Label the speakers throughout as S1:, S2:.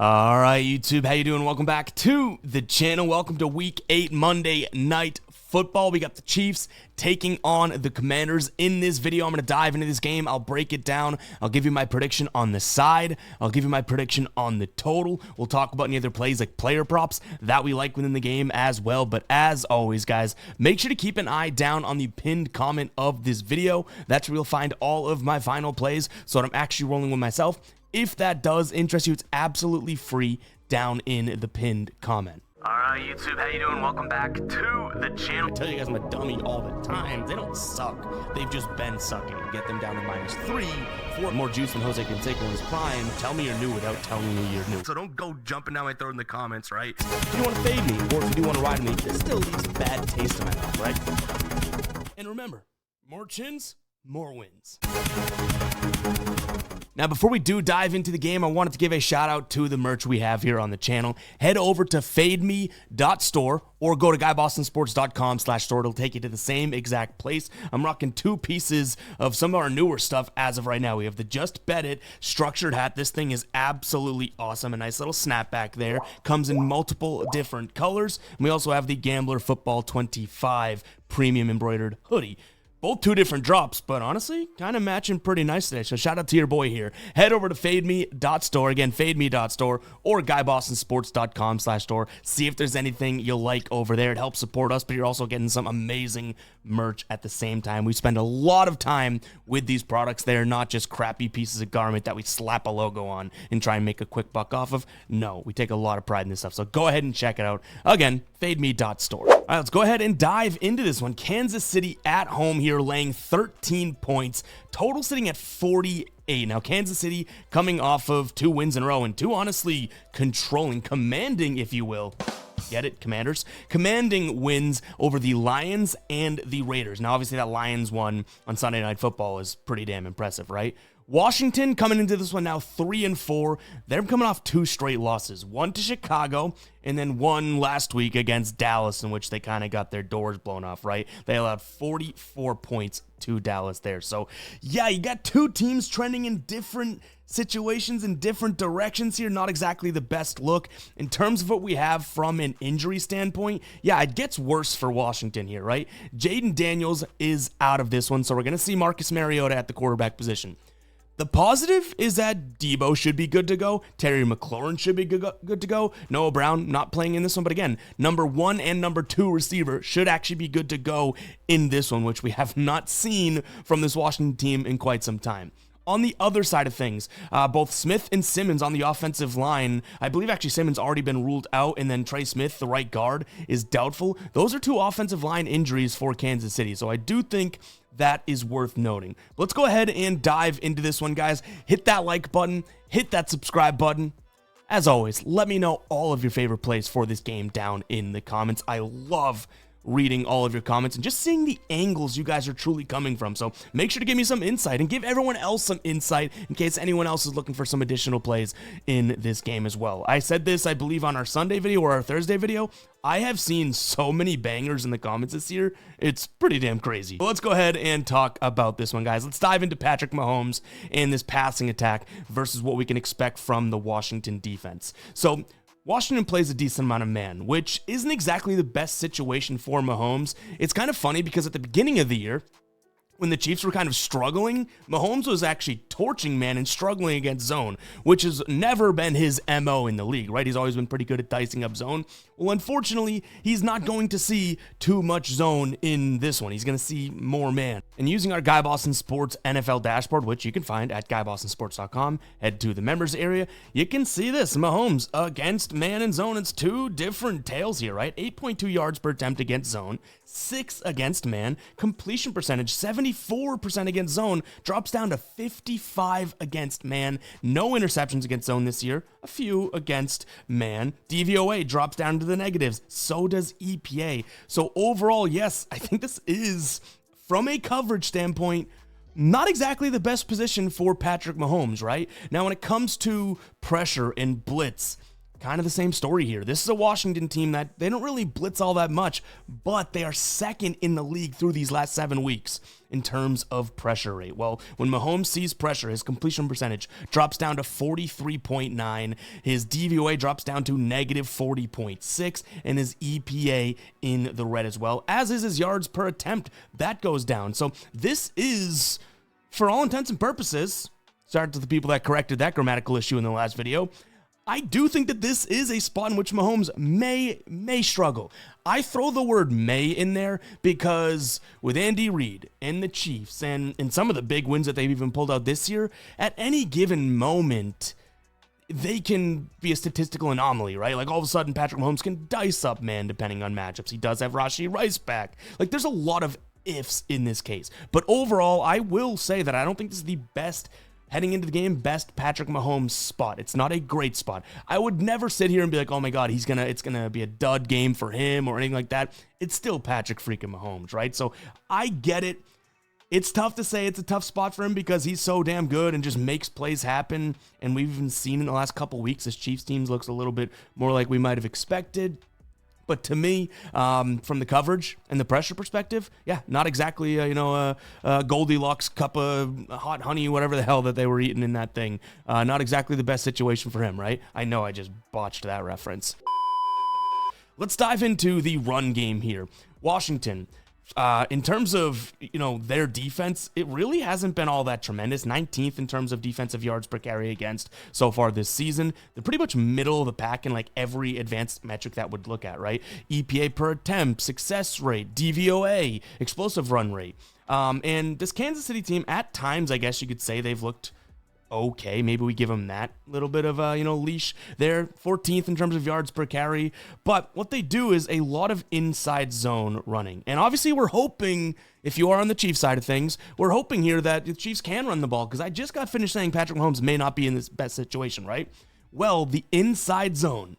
S1: All right, YouTube, how you doing? Welcome back to the channel. Welcome to Week 8 Monday Night Football. We got the Chiefs taking on the Commanders. In this video, I'm going to dive into this game. I'll break it down. I'll give you my prediction on the side. I'll give you my prediction on the total. We'll talk about any other plays like player props that we like within the game as well. But as always, guys, make sure to keep an eye down on the pinned comment of this video. That's where you'll find all of my final plays, so I'm actually rolling with myself. If that does interest you, it's absolutely free down in the pinned comment. All right, YouTube, how you doing? Welcome back to the channel. I tell you guys I'm a dummy all the time. They don't suck. They've just been sucking. Get them down to -3, 4 more juice than Jose Canseco in his prime. Tell me you're new without telling me you're new. So don't go jumping down my throat in the comments, right? If you want to fade me, or if you do want to ride me, this still leaves a bad taste in my mouth, right? And remember, more chins, more wins. Now, before we do dive into the game, I wanted to give a shout out to the merch we have here on the channel. Head over to fademe.store or go to guybostonsports.com/store. It'll take you to the same exact place. I'm rocking 2 pieces of some of our newer stuff as of right now. We have the Just Bet It structured hat. This thing is absolutely awesome. A nice little snapback there. Comes in multiple different colors. And we also have the Gambler Football 25 premium embroidered hoodie. Both 2 different drops, but honestly, kind of matching pretty nice today. So shout out to your boy here. Head over to fademe.store. Again, fademe.store or guybostonsports.com/store. See if there's anything you'll like over there. It helps support us, but you're also getting some amazing merch at the same time. We spend a lot of time with these products. They're not just crappy pieces of garment that we slap a logo on and try and make a quick buck off of. No, we take a lot of pride in this stuff. So go ahead and check it out. Again, fademe.store. All right, let's go ahead and dive into this one. Kansas City at home here, laying 13 points. Total sitting at 48. Now, Kansas City coming off of 2 wins in a row and 2 honestly controlling, commanding, if you will. Get it, Commanders? Commanding wins over the Lions and the Raiders. Now, obviously, that Lions one on Sunday Night Football is pretty damn impressive, right? Washington coming into this one now 3-4. They're coming off 2 straight losses. One to Chicago and then one last week against Dallas, in which they kind of got their doors blown off, right? They allowed 44 points to Dallas there. So, yeah, you got 2 teams trending in different situations in different directions here. Not exactly the best look. In terms of what we have from an injury standpoint, yeah, it gets worse for Washington here, right? Jaden Daniels is out of this one, so we're going to see Marcus Mariota at the quarterback position. The positive is that Debo should be good to go. Terry McLaurin should be good to go. Noah Brown not playing in this one, but again, number 1 and number 2 receiver should actually be good to go in this one, which we have not seen from this Washington team in quite some time. On the other side of things, both Smith and Simmons on the offensive line, I believe actually Simmons already been ruled out, and then Trey Smith, the right guard, is doubtful. Those are 2 offensive line injuries for Kansas City, so I do think that is worth noting. Let's go ahead and dive into this one, guys. Hit that like button, hit that subscribe button. As always, let me know all of your favorite plays for this game down in the comments. I love reading all of your comments and just seeing the angles you guys are truly coming from. So make sure to give me some insight and give everyone else some insight in case anyone else is looking for some additional plays in this game as well. I said this, I believe, on our Sunday video or our Thursday video. I have seen so many bangers in the comments this year. It's pretty damn crazy. But let's go ahead and talk about this one, guys. Let's dive into Patrick Mahomes and this passing attack versus what we can expect from the Washington defense. So Washington plays a decent amount of man, which isn't exactly the best situation for Mahomes. It's kind of funny because at the beginning of the year, when the Chiefs were kind of struggling, Mahomes was actually torching man and struggling against zone, which has never been his MO in the league, right? He's always been pretty good at dicing up zone. Well, unfortunately, he's not going to see too much zone in this one. He's going to see more man. And using our Guy Boston Sports NFL dashboard, which you can find at guybostonsports.com, head to the members area, you can see this. Mahomes against man and zone. It's 2 different tales here, right? 8.2 yards per attempt against zone, 6 against man, completion percentage, 74% against zone, drops down to 55 against man. No interceptions against zone this year, a few against man. DVOA drops down to the negatives, so does EPA. So overall, yes, I think this is, from a coverage standpoint, not exactly the best position for Patrick Mahomes, right? Now, when it comes to pressure and blitz, kind of the same story here. This is a Washington team that they don't really blitz all that much, but they are second in the league through these last 7 weeks in terms of pressure rate. Well, when Mahomes sees pressure, his completion percentage drops down to 43.9, his DVOA drops down to negative 40.6, and his EPA in the red as well, as is his yards per attempt. That goes down. So this is, for all intents and purposes, shout out to the people that corrected that grammatical issue in the last video, I do think that this is a spot in which Mahomes may struggle. I throw the word may in there because with Andy Reid and the Chiefs and some of the big wins that they've even pulled out this year, at any given moment, they can be a statistical anomaly, right? Like all of a sudden, Patrick Mahomes can dice up man depending on matchups. He does have Rashee Rice back. Like there's a lot of ifs in this case. But overall, I will say that I don't think this is the best heading into the game, best Patrick Mahomes spot. It's not a great spot. I would never sit here and be like, oh my God, it's gonna be a dud game for him or anything like that. It's still Patrick freaking Mahomes, right? So I get it. It's tough to say it's a tough spot for him because he's so damn good and just makes plays happen. And we've even seen in the last couple weeks, this Chiefs team looks a little bit more like we might have expected. But to me, from the coverage and the pressure perspective, yeah, not exactly, a Goldilocks cup of hot honey, whatever the hell that they were eating in that thing. Not exactly the best situation for him, right? I know I just botched that reference. Let's dive into the run game here. Washington. In terms of, their defense, it really hasn't been all that tremendous. 19th in terms of defensive yards per carry against so far this season. They're pretty much middle of the pack in like every advanced metric that would look at, right? EPA per attempt, success rate, DVOA, explosive run rate. And this Kansas City team, at times, I guess you could say they've looked okay. Maybe we give them that little bit of a, leash there. 14th in terms of yards per carry. But what they do is a lot of inside zone running. And obviously we're hoping, if you are on the Chiefs side of things, we're hoping here that the Chiefs can run the ball, because I just got finished saying Patrick Mahomes may not be in this best situation, right? Well, the inside zone,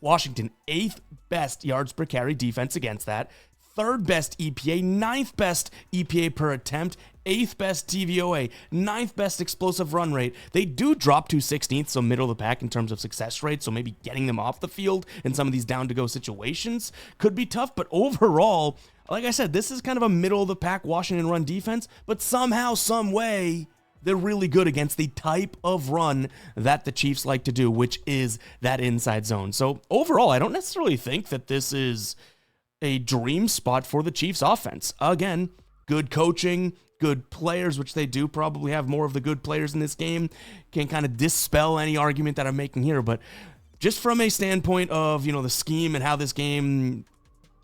S1: Washington, 8th best yards per carry defense against that. 3rd best EPA, 9th best EPA per attempt, 8th best DVOA, 9th best explosive run rate. They do drop to 16th, so middle of the pack in terms of success rate, so maybe getting them off the field in some of these down-to-go situations could be tough, but overall, like I said, this is kind of a middle of the pack Washington run defense, but somehow, some way, they're really good against the type of run that the Chiefs like to do, which is that inside zone. So overall, I don't necessarily think that this is a dream spot for the Chiefs offense. Again, good coaching, good players, which they do probably have more of the good players in this game, can kind of dispel any argument that I'm making here. But just from a standpoint of, the scheme and how this game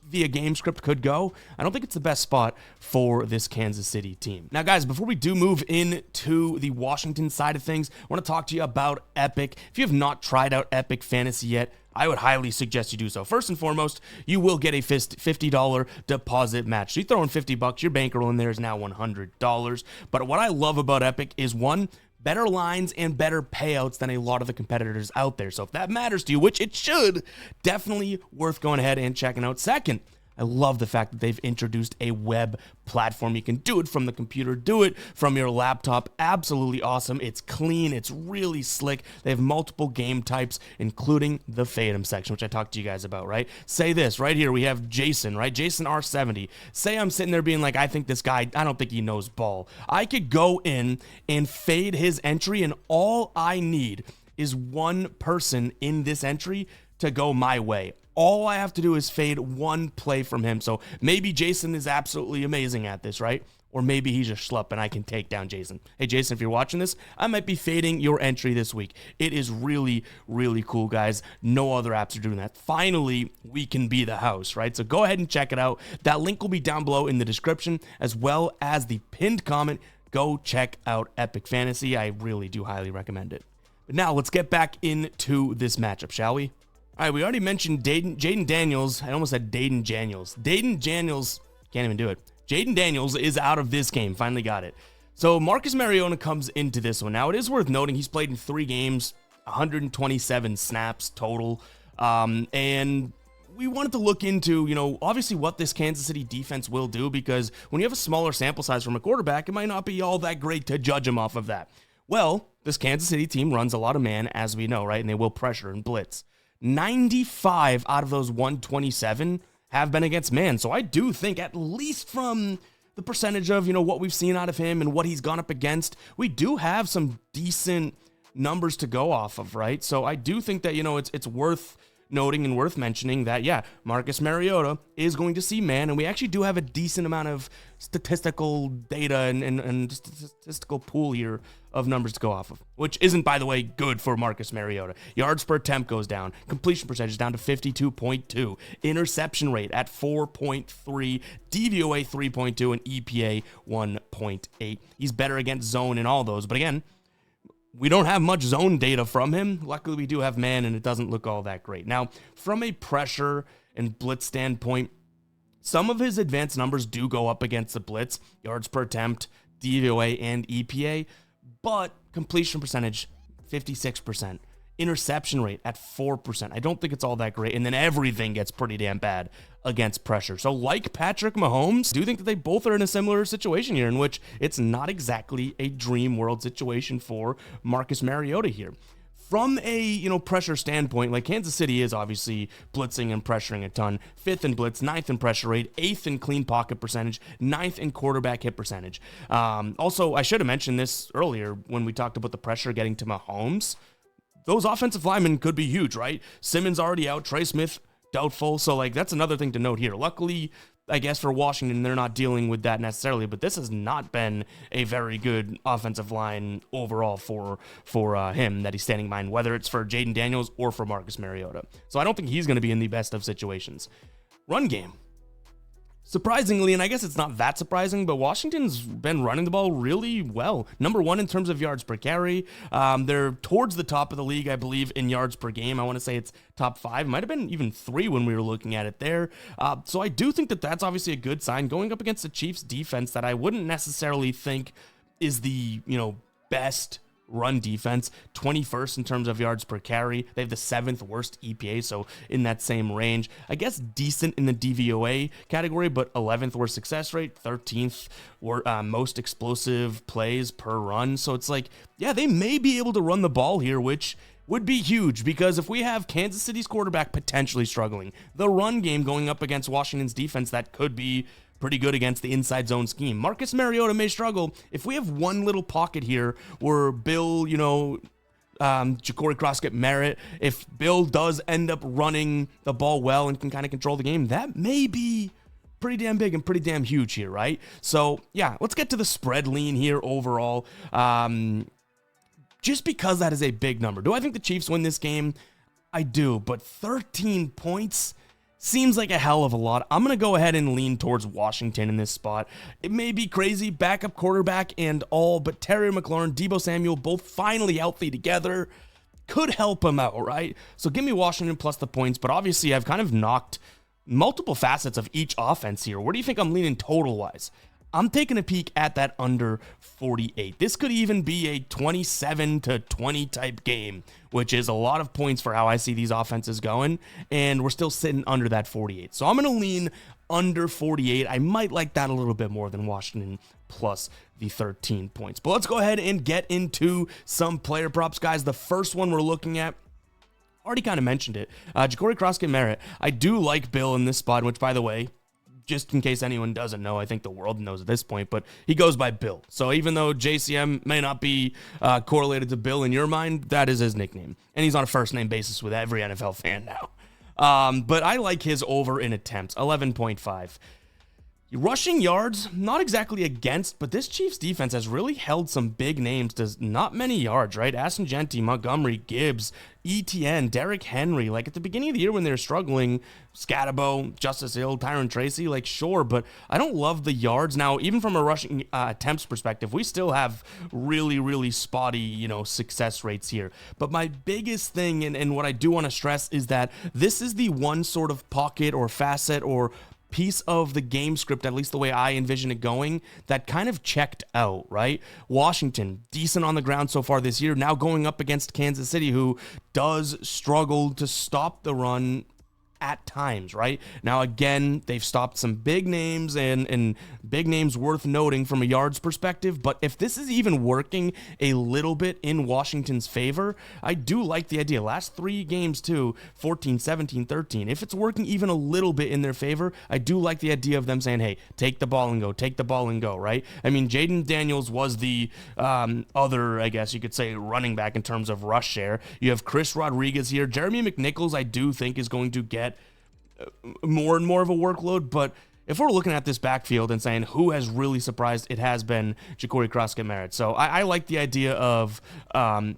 S1: via game script could go, I don't think it's the best spot for this Kansas City team. Now, guys, before we do move into the Washington side of things, I want to talk to you about Epic. If you have not tried out Epic Fantasy yet, I would highly suggest you do so. First and foremost, you will get a $50 deposit match. So you throw in $50, your bankroll in there is now $100. But what I love about Epic is, one, better lines and better payouts than a lot of the competitors out there. So if that matters to you, which it should, definitely worth going ahead and checking out. Second, I love the fact that they've introduced a web platform. You can do it from the computer, do it from your laptop. Absolutely awesome. It's clean. It's really slick. They have multiple game types, including the Fade'em section, which I talked to you guys about, right? Say this right here. We have Jason, right? Jason R70. Say I'm sitting there being like, I think this guy, I don't think he knows ball. I could go in and fade his entry, and all I need is one person in this entry to go my way. All I have to do is fade one play from him. So maybe Jason is absolutely amazing at this, right? Or maybe he's a schlup and I can take down Jason. Hey, Jason, if you're watching this, I might be fading your entry this week. It is really, really cool, guys. No other apps are doing that. Finally, we can be the house, right? So go ahead and check it out. That link will be down below in the description, as well as the pinned comment. Go check out Epic Fantasy. I really do highly recommend it. But now let's get back into this matchup, shall we? All right, we already mentioned Jaden Daniels. I almost said Dayton Daniels. Dayton Daniels, can't even do it. Jaden Daniels is out of this game. Finally got it. So Marcus Mariota comes into this one. Now, it is worth noting he's played in 3 games, 127 snaps total. And we wanted to look into, obviously what this Kansas City defense will do, because when you have a smaller sample size from a quarterback, it might not be all that great to judge him off of that. Well, this Kansas City team runs a lot of man, as we know, right? And they will pressure and blitz. 95 out of those 127 have been against man. So I do think, at least from the percentage of, what we've seen out of him and what he's gone up against, we do have some decent numbers to go off of, right? So I do think that, it's worth noting and worth mentioning that, yeah, Marcus Mariota is going to see man, and we actually do have a decent amount of statistical data and statistical pool here of numbers to go off of, which isn't, by the way, good for Marcus Mariota. Yards per attempt goes down, completion percentage down to 52.2, interception rate at 4.3, DVOA 3.2, and EPA 1.8. He's better against zone in all those, but again, we don't have much zone data from him. Luckily, we do have man, and it doesn't look all that great. Now, from a pressure and blitz standpoint, some of his advanced numbers do go up against the blitz, yards per attempt, DVOA, and EPA, but completion percentage, 56%. Interception rate at 4%. I don't think it's all that great. And then everything gets pretty damn bad against pressure. So like Patrick Mahomes, I do think that they both are in a similar situation here, in which it's not exactly a dream world situation for Marcus Mariota here. From a, pressure standpoint, like Kansas City is obviously blitzing and pressuring a ton. 5th in blitz, 9th in pressure rate, 8th in clean pocket percentage, 9th in quarterback hit percentage. Also, I should have mentioned this earlier when we talked about the pressure getting to Mahomes. Those offensive linemen could be huge, right? Simmons already out, Trey Smith doubtful, so that's another thing to note here. Luckily, I guess for Washington, they're not dealing with that necessarily, but this has not been a very good offensive line overall for him that he's standing behind, whether it's for Jaden Daniels or for Marcus Mariota. So I don't think he's going to be in the best of situations. Run game. Surprisingly, and I guess it's not that surprising, but Washington's been running the ball really well. Number 1 in terms of yards per carry. They're towards the top of the league, I believe, in yards per game. I want to say it's top 5. Might have been even 3 when we were looking at it there. So I do think that that's obviously a good sign going up against the Chiefs defense that I wouldn't necessarily think is the, best run defense. 21st in terms of yards per carry. They have the 7th worst EPA, so in that same range. I guess decent in the DVOA category, but 11th worst success rate, 13th most explosive plays per run. So it's they may be able to run the ball here, which would be huge, because if we have Kansas City's quarterback potentially struggling, the run game going up against Washington's defense that could be pretty good against the inside zone scheme. Marcus Mariota may struggle. If we have one little pocket here where Bill, Ja'Cory Crockett Merritt, if Bill does end up running the ball well and can kind of control the game, that may be pretty damn big and pretty damn huge here, right? So, yeah, let's get to the spread lean here overall. Just because that is a big number. Do I think the Chiefs win this game? I do, but 13 points seems like a hell of a lot. I'm going to go ahead and lean towards Washington in this spot. It may be crazy, backup quarterback and all, but Terry McLaurin, Deebo Samuel, both finally healthy together, could help him out, right? So give me Washington plus the points, but obviously I've kind of knocked multiple facets of each offense here. Where do you think I'm leaning total-wise? I'm taking a peek at that under 48. This could even be a 27-20 type game, which is a lot of points for how I see these offenses going, and we're still sitting under that 48. So I'm going to lean under 48. I might like that a little bit more than Washington plus the 13 points. But let's go ahead and get into some player props, guys. The first one we're looking at, already kind of mentioned it, Ja'Cory Crockett Merritt. I do like Bill in this spot, which, by the way, just in case anyone doesn't know, I think the world knows at this point, but he goes by Bill. So even though JCM may not be correlated to Bill in your mind, that is his nickname. And he's on a first-name basis with every NFL fan now. But I like his over in attempts, 11.5. Rushing yards, not exactly against, but this Chiefs defense has really held some big names to not many yards, right? Aston Genty, Montgomery, Gibbs, ETN, Derrick Henry. At the beginning of the year when they were struggling, Scatabo, Justice Hill, Tyron Tracy, sure, but I don't love the yards. Now, even from a rushing attempts perspective, we still have really, really spotty, success rates here. But my biggest thing, and what I do want to stress, is that this is the one sort of pocket or facet or piece of the game script, at least the way I envision it going, that kind of checked out, right? Washington, decent on the ground so far this year, now going up against Kansas City, who does struggle to stop the run at times, right? Now, again, they've stopped some big names and big names worth noting from a yards perspective, but if this is even working a little bit in Washington's favor, I do like the idea. Last 3 games too, 14, 17, 13. If it's working even a little bit in their favor, I do like the idea of them saying, hey, take the ball and go, right? I mean, Jaden Daniels was the other, I guess you could say, running back in terms of rush share. You have Chris Rodriguez here. Jeremy McNichols, I do think, is going to get more and more of a workload, but if we're looking at this backfield and saying who has really surprised, it has been Ja'Cory Cross-Merritt. So I like the idea of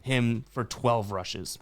S1: him for 12 rushes.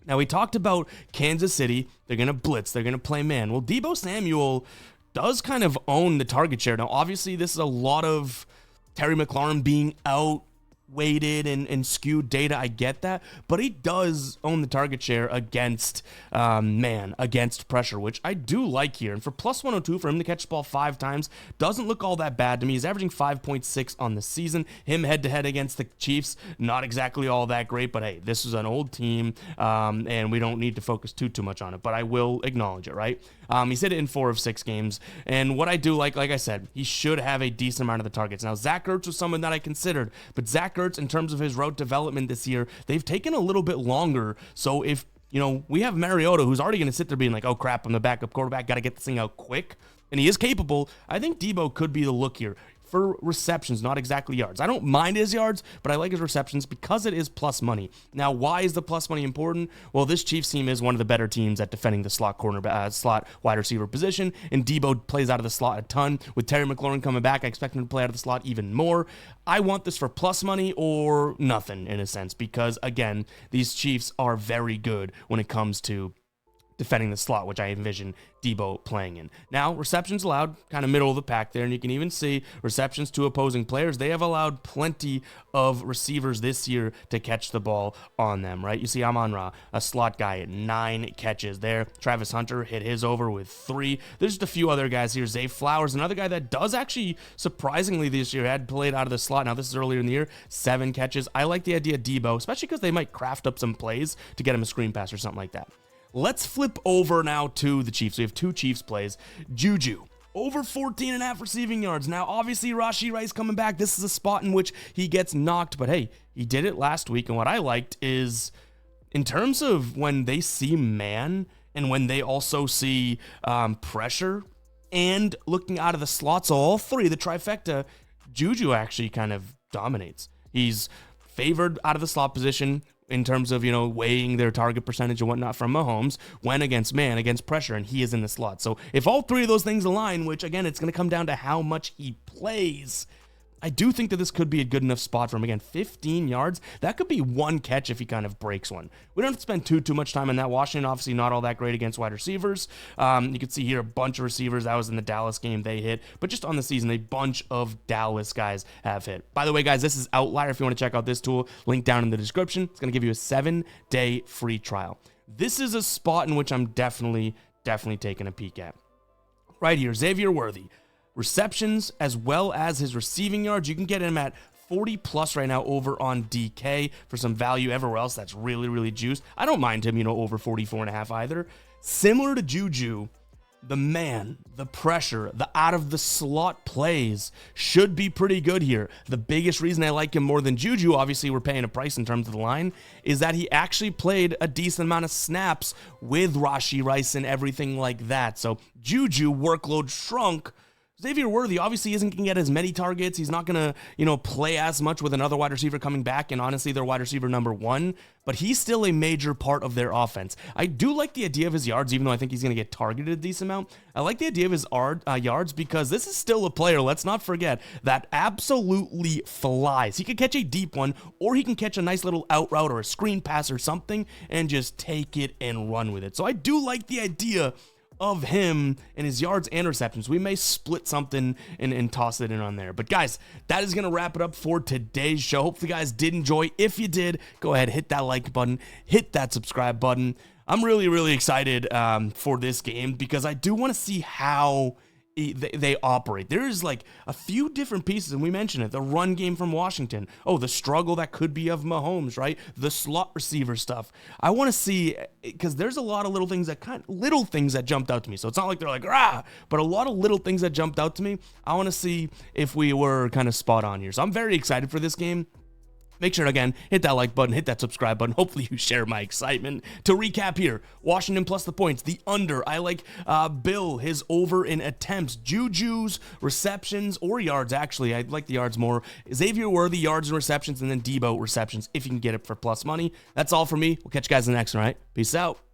S1: Now, we talked about Kansas City. They're going to blitz. They're going to play man. Well, Deebo Samuel does kind of own the target share. Now, obviously, this is a lot of Terry McLaurin being out, weighted and skewed data. I get that, but he does own the target share against against pressure, which I do like here. And for plus 102 for him to catch the ball 5 times doesn't look all that bad to me. He's averaging 5.6 on the season. Him head to head against the Chiefs, not exactly all that great, but hey, this is an old team, and we don't need to focus too much on it, but I will acknowledge it, right? He's hit it in 4 of 6 games, and what I do like I said, he should have a decent amount of the targets. Now, Zach Ertz was someone that I considered, but Zach Ertz, in terms of his route development this year, they've taken a little bit longer. So if, we have Mariota, who's already going to sit there being like, oh crap, I'm the backup quarterback, got to get this thing out quick, and he is capable, I think Deebo could be the look here. For receptions, not exactly yards. I don't mind his yards, but I like his receptions because it is plus money. Now, why is the plus money important? Well, this Chiefs team is one of the better teams at defending the slot slot wide receiver position, and Deebo plays out of the slot a ton. With Terry McLaurin coming back, I expect him to play out of the slot even more. I want this for plus money or nothing in a sense because, again, these Chiefs are very good when it comes to defending the slot, which I envision Deebo playing in. Now, receptions allowed, kind of middle of the pack there, and you can even see receptions to opposing players. They have allowed plenty of receivers this year to catch the ball on them, right? You see Amon-Ra, a slot guy at 9 catches there. Travis Hunter hit his over with 3. There's just a few other guys here. Zay Flowers, another guy that does actually, surprisingly this year, had played out of the slot. Now, this is earlier in the year, 7 catches. I like the idea of Deebo, especially because they might craft up some plays to get him a screen pass or something like that. Let's flip over now to the Chiefs. We have 2 Chiefs plays. Juju, over 14.5 receiving yards. Now, obviously, Rashee Rice coming back. This is a spot in which he gets knocked, but hey, he did it last week. And what I liked is, in terms of when they see man and when they also see pressure and looking out of the slot, so all 3, the trifecta, Juju actually kind of dominates. He's favored out of the slot position in terms of, weighing their target percentage and whatnot from Mahomes when against man, against pressure, and he is in the slot. So if all 3 of those things align, which again, it's going to come down to how much he plays, I do think that this could be a good enough spot for him. Again, 15 yards, that could be 1 catch if he kind of breaks one. We don't have to spend too much time on that. Washington, obviously not all that great against wide receivers. You can see here a bunch of receivers. That was in the Dallas game they hit. But just on the season, a bunch of Dallas guys have hit. By the way, guys, this is Outlier. If you want to check out this tool, link down in the description. It's going to give you a 7-day free trial. This is a spot in which I'm definitely taking a peek at. Right here, Xavier Worthy. Receptions as well as his receiving yards. You can get him at 40 plus right now over on DK for some value. Everywhere else, that's really juiced. I don't mind him, over 44.5 either. Similar to Juju, the man, the pressure, the out of the slot plays should be pretty good here. The biggest reason I like him more than Juju, obviously we're paying a price in terms of the line, is that he actually played a decent amount of snaps with Rashee Rice and everything like that. So Juju workload shrunk. Xavier Worthy obviously isn't going to get as many targets. He's not going to, play as much with another wide receiver coming back, and honestly, their wide receiver number 1, but he's still a major part of their offense. I do like the idea of his yards, even though I think he's going to get targeted a decent amount. I like the idea of his yards because this is still a player, let's not forget, that absolutely flies. He could catch a deep one, or he can catch a nice little out route or a screen pass or something and just take it and run with it. So I do like the idea of him and his yards and receptions. We may split something and toss it in on there. But guys, that is going to wrap it up for today's show. Hopefully you guys did enjoy. If you did, go ahead, hit that like button, hit that subscribe button. I'm really excited for this game because I do want to see how they operate. There's like a few different pieces, and we mentioned it. The run game from Washington. Oh, the struggle that could be of Mahomes, right? The slot receiver stuff. I want to see, because there's a lot of little things that jumped out to me. So it's not like they're like, rah, but a lot of little things that jumped out to me. I want to see if we were kind of spot on here. So I'm very excited for this game. Make sure to, again, hit that like button, hit that subscribe button. Hopefully you share my excitement. To recap here, Washington plus the points, the under. I like Bill, his over in attempts. Juju's receptions or yards, actually. I like the yards more. Xavier Worthy, yards and receptions, and then Debo receptions if you can get it for plus money. That's all for me. We'll catch you guys in the next one, all right? Peace out.